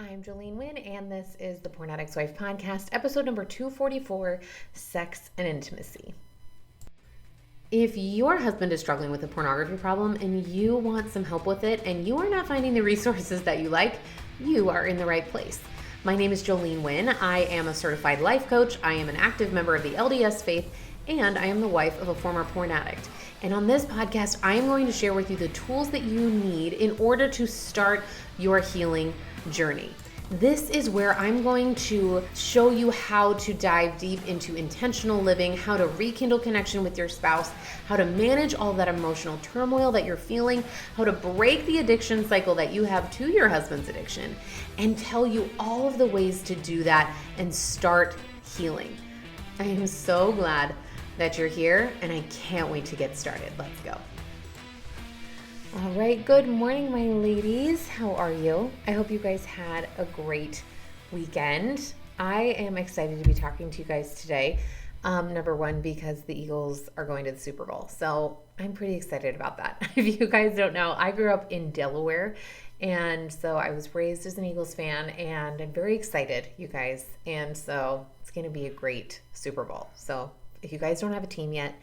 I'm Jolene Wynn, and this is the Porn Addict's Wife podcast, episode number 244, Sex and Intimacy. If your husband is struggling with a pornography problem and you want some help with it and you are not finding the resources that you like, you are in the right place. My name is Jolene Wynn. I am a certified life coach. I am an active member of the LDS faith, and I am the wife of a former porn addict. And on this podcast, I am going to share with you the tools that you need in order to start your healing journey. This is where I'm going to show you how to dive deep into intentional living, how to rekindle connection with your spouse, how to manage all that emotional turmoil that you're feeling, how to break the addiction cycle that you have to your husband's addiction, and tell you all of the ways to do that and start healing. I am so glad that you're here, and I can't wait to get started. Let's go. All right, good morning, my ladies. How are you? I hope you guys had a great weekend. I am excited to be talking to you guys today. Number one, because the Eagles are going to the Super Bowl. So I'm pretty excited about that. If you guys don't know, I grew up in Delaware. And so I was raised as an Eagles fan, and I'm very excited, you guys. And so it's going to be a great Super Bowl. So if you guys don't have a team yet,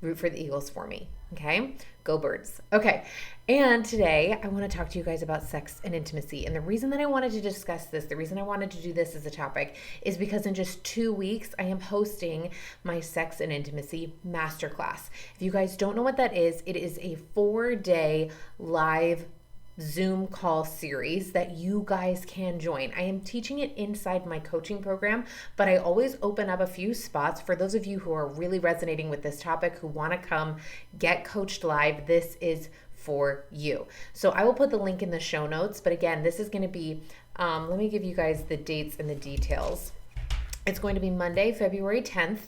root for the Eagles for me, okay? Go Birds. Okay, and today I want to talk to you guys about sex and intimacy. And the reason that I wanted to discuss this, the reason I wanted to do this as a topic is because in just 2 weeks, I am hosting my sex and intimacy masterclass. If you guys don't know what that is, it is a 4-day live Zoom call series that you guys can join. I am teaching it inside my coaching program, but I always open up a few spots for those of you who are really resonating with this topic, who want to come get coached live. This is for you. So I will put the link in the show notes, but again, this is going to be, let me give you guys the dates and the details. It's going to be Monday, February 10th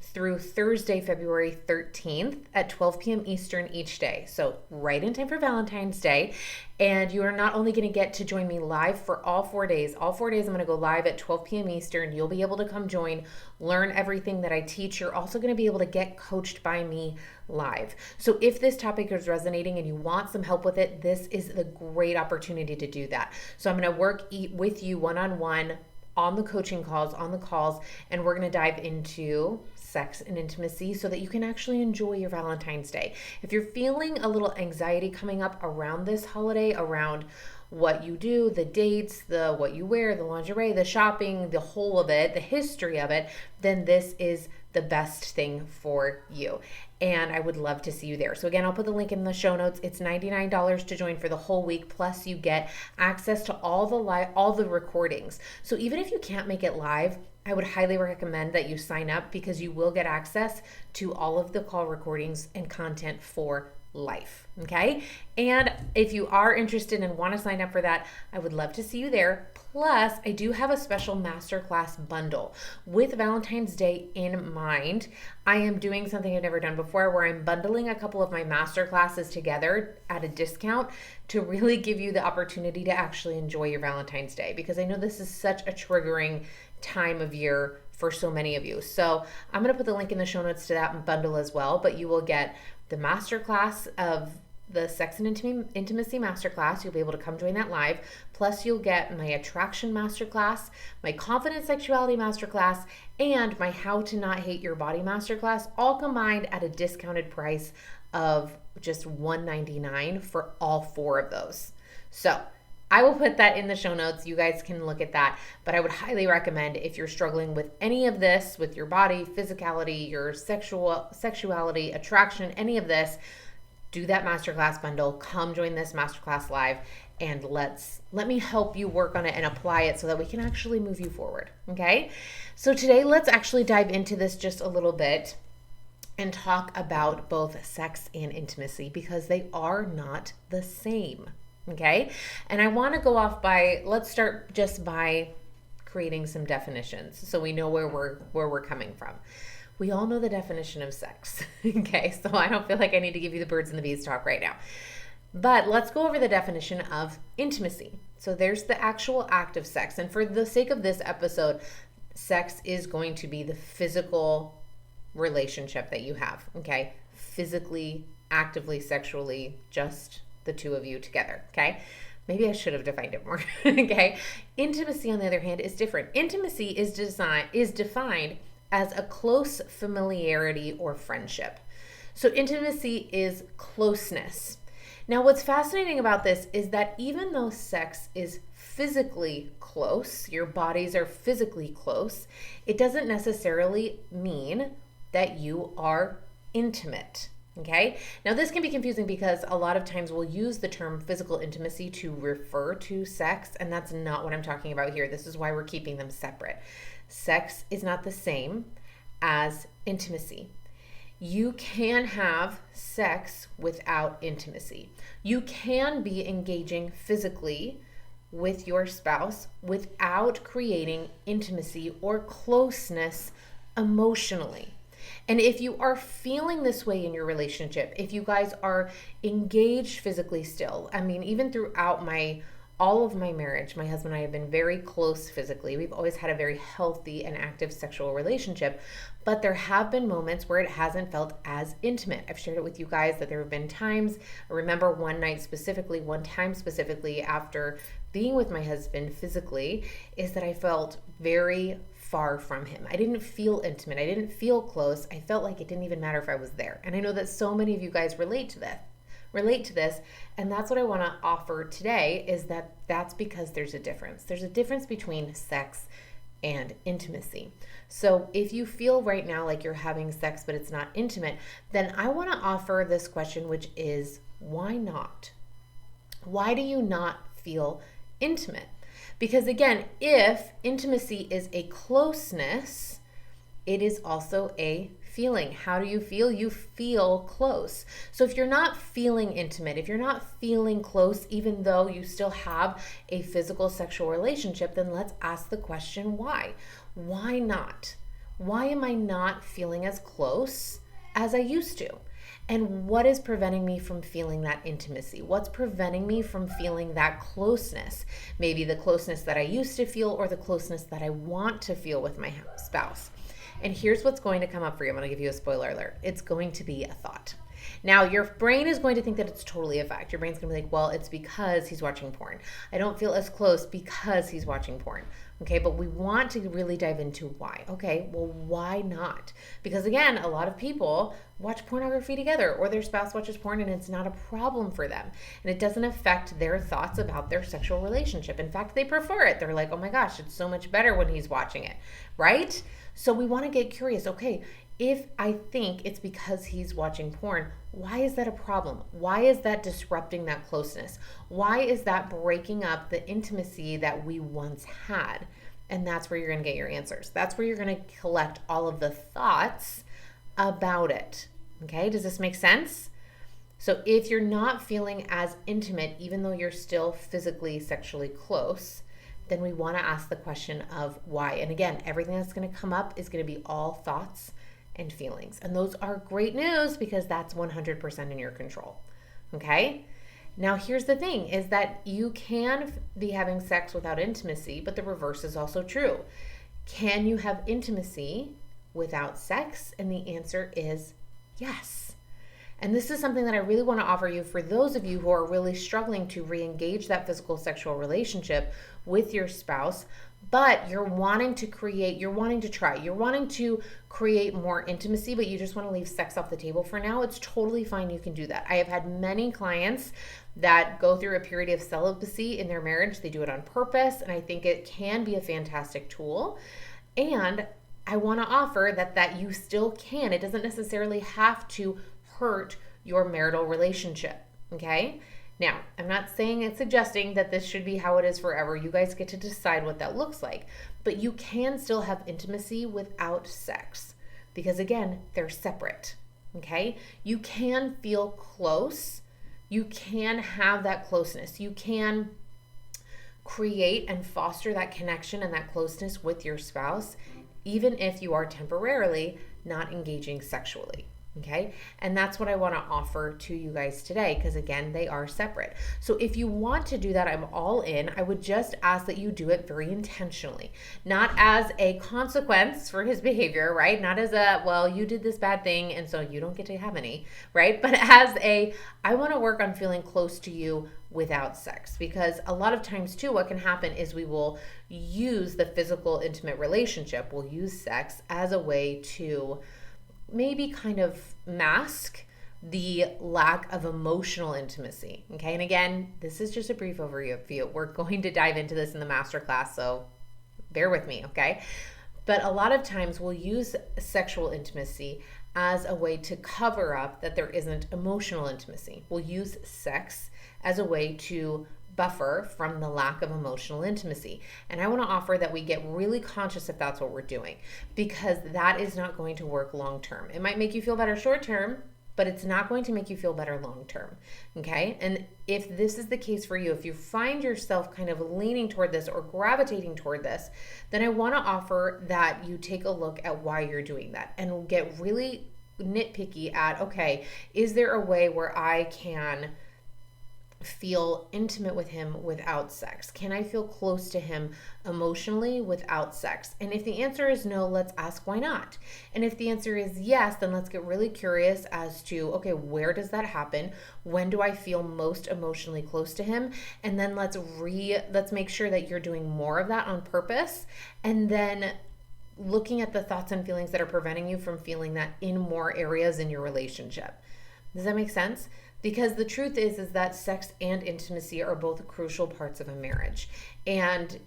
through Thursday, February 13th at 12 p.m. Eastern each day. So right in time for Valentine's Day. And you are not only going to get to join me live for all 4 days. All 4 days I'm going to go live at 12 p.m. Eastern. You'll be able to come join, learn everything that I teach. You're also going to be able to get coached by me live. So if this topic is resonating and you want some help with it, this is the great opportunity to do that. So I'm going to work with you one-on-one on the coaching calls, on the calls, and we're going to dive into sex and intimacy so that you can actually enjoy your Valentine's Day. If you're feeling a little anxiety coming up around this holiday, around what you do, the dates, the what you wear, the lingerie, the shopping, the whole of it, the history of it, then this is the best thing for you. And I would love to see you there. So again, I'll put the link in the show notes. It's $99 to join for the whole week. Plus you get access to all the recordings. So even if you can't make it live, I would highly recommend that you sign up because you will get access to all of the call recordings and content for life. Okay. And if you are interested and want to sign up for that, I would love to see you there. Plus, I do have a special masterclass bundle with Valentine's Day in mind. I am doing something I've never done before where I'm bundling a couple of my masterclasses together at a discount to really give you the opportunity to actually enjoy your Valentine's Day, because I know this is such a triggering time of year for so many of you. So I'm going to put the link in the show notes to that bundle as well, but you will get the masterclass of the Sex and Intimacy Masterclass. You'll be able to come join that live. Plus you'll get my Attraction Masterclass, my Confident Sexuality Masterclass, and my How to Not Hate Your Body Masterclass, all combined at a discounted price of just $199 for all 4 of those. So I will put that in the show notes. You guys can look at that. But I would highly recommend, if you're struggling with any of this, with your body, physicality, your sexuality, attraction, any of this, do that masterclass bundle. Come join this masterclass live, and let me help you work on it and apply it so that we can actually move you forward. Okay? So today, let's actually dive into this just a little bit and talk about both sex and intimacy, because they are not the same. Okay? And I want to go off let's start just by creating some definitions so we know where we're coming from. We all know the definition of sex. Okay? So I don't feel like I need to give you the birds and the bees talk right now. But let's go over the definition of intimacy. So there's the actual act of sex. And for the sake of this episode, sex is going to be the physical relationship that you have. Okay? Physically, actively, sexually, just the two of you together. Okay? Maybe I should have defined it more. Okay. Intimacy, on the other hand, is different. Intimacy is defined as a close familiarity or friendship. So intimacy is closeness. Now, what's fascinating about this is that even though sex is physically close, your bodies are physically close, it doesn't necessarily mean that you are intimate. Okay. Now, this can be confusing because a lot of times we'll use the term physical intimacy to refer to sex, and that's not what I'm talking about here. This is why we're keeping them separate. Sex is not the same as intimacy. You can have sex without intimacy. You can be engaging physically with your spouse without creating intimacy or closeness emotionally. And if you are feeling this way in your relationship, if you guys are engaged physically still, I mean, even throughout all of my marriage, my husband and I have been very close physically. We've always had a very healthy and active sexual relationship, but there have been moments where it hasn't felt as intimate. I've shared it with you guys that there have been times, I remember one time specifically after being with my husband physically, is that I felt very far from him. I didn't feel intimate. I didn't feel close. I felt like it didn't even matter if I was there. And I know that so many of you guys relate to this, and that's what I want to offer today, is that that's because there's a difference. There's a difference between sex and intimacy. So if you feel right now like you're having sex but it's not intimate, then I want to offer this question, which is, why not? Why do you not feel intimate? Because again, if intimacy is a closeness, it is also a feeling. How do you feel? You feel close. So if you're not feeling intimate, if you're not feeling close, even though you still have a physical sexual relationship, then let's ask the question, why? Why not? Why am I not feeling as close as I used to? And what is preventing me from feeling that intimacy? What's preventing me from feeling that closeness? Maybe the closeness that I used to feel or the closeness that I want to feel with my spouse. And here's what's going to come up for you. I'm going to give you a spoiler alert. It's going to be a thought. Now, your brain is going to think that it's totally a fact. Your brain's going to be like, well, it's because he's watching porn. I don't feel as close because he's watching porn. Okay, but we want to really dive into why. Okay, well, why not? Because again, a lot of people watch pornography together, or their spouse watches porn and it's not a problem for them. And it doesn't affect their thoughts about their sexual relationship. In fact, they prefer it. They're like, oh my gosh, it's so much better when he's watching it, right? So we want to get curious. Okay, if I think it's because he's watching porn, why is that a problem? Why is that disrupting that closeness? Why is that breaking up the intimacy that we once had? And that's where you're going to get your answers. That's where you're going to collect all of the thoughts about it. Okay, does this make sense? So if you're not feeling as intimate, even though you're still physically, sexually close, then we want to ask the question of why. And again, everything that's going to come up is going to be all thoughts and feelings. And those are great news because that's 100% in your control. Okay? Now, here's the thing, is that you can be having sex without intimacy, but the reverse is also true. Can you have intimacy without sex? And the answer is yes. And this is something that I really want to offer you for those of you who are really struggling to re-engage that physical sexual relationship with your spouse, but you're wanting to create more intimacy, but you just want to leave sex off the table for now. It's totally fine. You can do that. I have had many clients that go through a period of celibacy in their marriage. They do it on purpose, and I think it can be a fantastic tool. And I want to offer that you still can. It doesn't necessarily have to hurt your marital relationship, okay? Now, I'm not suggesting that this should be how it is forever. You guys get to decide what that looks like. But you can still have intimacy without sex because, again, they're separate, okay? You can feel close. You can have that closeness. You can create and foster that connection and that closeness with your spouse, even if you are temporarily not engaging sexually. Okay. And that's what I want to offer to you guys today, because again, they are separate. So if you want to do that, I'm all in. I would just ask that you do it very intentionally, not as a consequence for his behavior, right? Not as you did this bad thing and so you don't get to have any, right? But as I want to work on feeling close to you without sex. Because a lot of times too, what can happen is we will use the physical intimate relationship, we'll use sex as a way to maybe kind of mask the lack of emotional intimacy. Okay, and again, this is just a brief overview. We're going to dive into this in the masterclass, so bear with me, okay? But a lot of times we'll use sexual intimacy as a way to cover up that there isn't emotional intimacy. We'll use sex as a way to buffer from the lack of emotional intimacy. And I want to offer that we get really conscious if that's what we're doing, because that is not going to work long term. It might make you feel better short term, but it's not going to make you feel better long term. Okay? And if this is the case for you, if you find yourself kind of leaning toward this or gravitating toward this, then I want to offer that you take a look at why you're doing that and get really nitpicky at, okay, is there a way where I can feel intimate with him without sex? Can I feel close to him emotionally without sex? And if the answer is no, let's ask why not. And if the answer is yes, then let's get really curious as to, okay, where does that happen? When do I feel most emotionally close to him? And then let's make sure that you're doing more of that on purpose, and then looking at the thoughts and feelings that are preventing you from feeling that in more areas in your relationship. Does that make sense? Because the truth is that sex and intimacy are both crucial parts of a marriage. And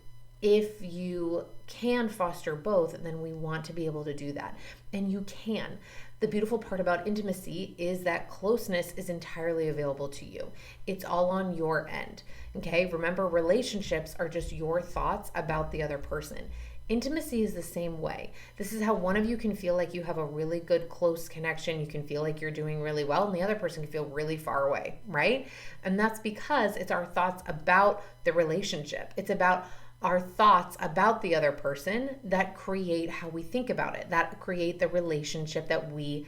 if you can foster both, then we want to be able to do that. And you can. The beautiful part about intimacy is that closeness is entirely available to you. It's all on your end. Okay? Remember, relationships are just your thoughts about the other person. Intimacy is the same way. This is how one of you can feel like you have a really good, close connection. You can feel like you're doing really well, and the other person can feel really far away, right? And that's because it's our thoughts about the relationship. It's about our thoughts about the other person that create how we think about it, that create the relationship that we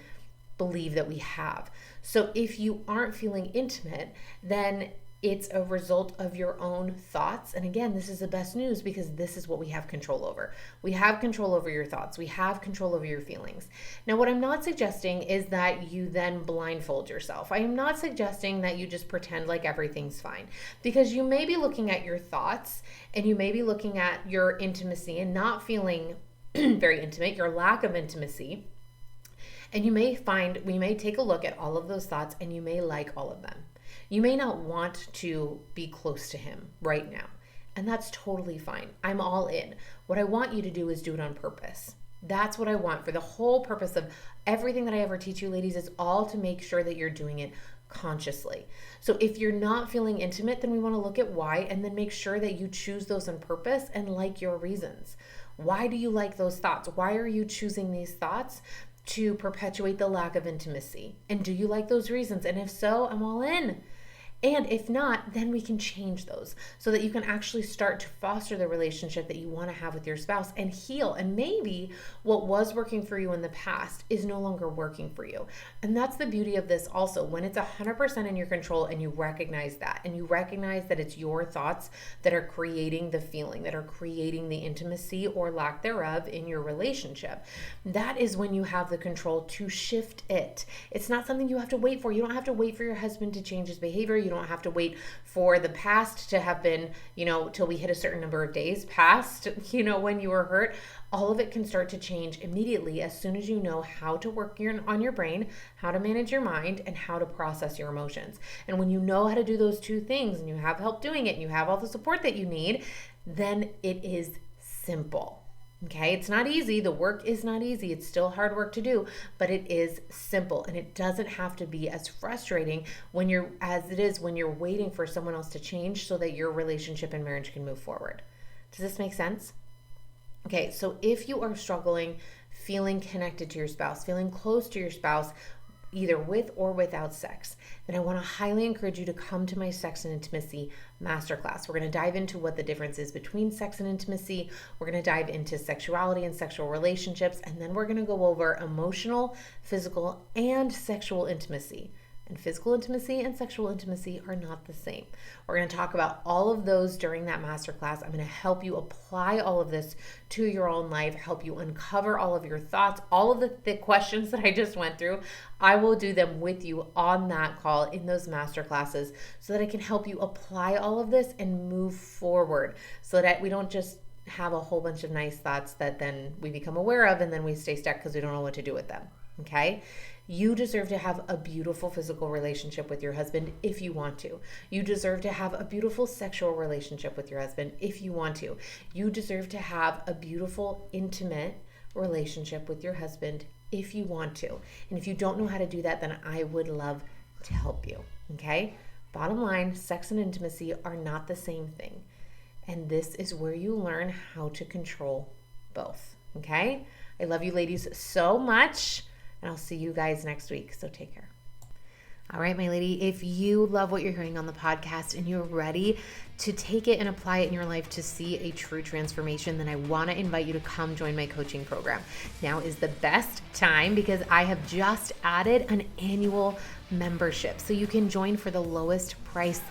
believe that we have. So if you aren't feeling intimate, then it's a result of your own thoughts. And again, this is the best news, because this is what we have control over. We have control over your thoughts. We have control over your feelings. Now, what I'm not suggesting is that you then blindfold yourself. I am not suggesting that you just pretend like everything's fine, because you may be looking at your thoughts and you may be looking at your intimacy and not feeling very intimate, your lack of intimacy. And we may take a look at all of those thoughts and you may like all of them. You may not want to be close to him right now, and that's totally fine. I'm all in. What I want you to do is do it on purpose. That's what I want. For the whole purpose of everything that I ever teach you, ladies, is all to make sure that you're doing it consciously. So if you're not feeling intimate, then we want to look at why, and then make sure that you choose those on purpose and like your reasons. Why do you like those thoughts? Why are you choosing these thoughts? To perpetuate the lack of intimacy. And do you like those reasons? And if so, I'm all in. And if not, then we can change those so that you can actually start to foster the relationship that you want to have with your spouse and heal. And maybe what was working for you in the past is no longer working for you. And that's the beauty of this also, when it's 100% in your control and you recognize that, and you recognize that it's your thoughts that are creating the feeling, that are creating the intimacy or lack thereof in your relationship. That is when you have the control to shift it. It's not something you have to wait for. You don't have to wait for your husband to change his behavior. You don't have to wait for the past to have been, till we hit a certain number of days past, when you were hurt. All of it can start to change immediately as soon as you know how to work on your brain, how to manage your mind, and how to process your emotions. And when you know how to do those two things and you have help doing it and you have all the support that you need, then it is simple. Okay, it's not easy. The work is not easy. It's still hard work to do, but it is simple, and it doesn't have to be as frustrating as it is when you're waiting for someone else to change so that your relationship and marriage can move forward. Does this make sense? Okay, so if you are struggling feeling connected to your spouse, feeling close to your spouse, either with or without sex, then I want to highly encourage you to come to my Sex and Intimacy Masterclass. We're going to dive into what the difference is between sex and intimacy. We're going to dive into sexuality and sexual relationships, and then we're going to go over emotional, physical, and sexual intimacy. And physical intimacy and sexual intimacy are not the same. We're going to talk about all of those during that masterclass. I'm going to help you apply all of this to your own life, help you uncover all of your thoughts, all of the questions that I just went through. I will do them with you on that call in those masterclasses so that I can help you apply all of this and move forward so that we don't just have a whole bunch of nice thoughts that then we become aware of and then we stay stuck because we don't know what to do with them. Okay? You deserve to have a beautiful physical relationship with your husband if you want to. You deserve to have a beautiful sexual relationship with your husband if you want to. You deserve to have a beautiful, intimate relationship with your husband if you want to. And if you don't know how to do that, then I would love to help you. Okay? Bottom line, sex and intimacy are not the same thing. And this is where you learn how to control both. Okay? I love you ladies so much. And I'll see you guys next week. So take care. All right, my lady, if you love what you're hearing on the podcast and you're ready to take it and apply it in your life to see a true transformation, then I want to invite you to come join my coaching program. Now is the best time because I have just added an annual membership. So you can join for the lowest price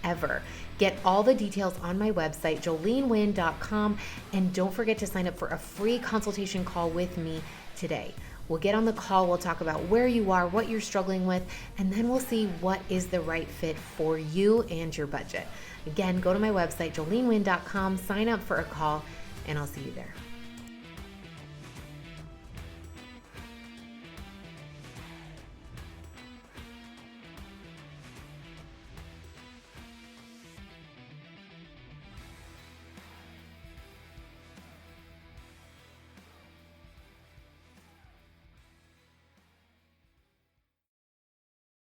ever. Get all the details on my website, jolenewind.com. And don't forget to sign up for a free consultation call with me today. We'll get on the call, we'll talk about where you are, what you're struggling with, and then we'll see what is the right fit for you and your budget. Again, go to my website, jolenewind.com, sign up for a call, and I'll see you there.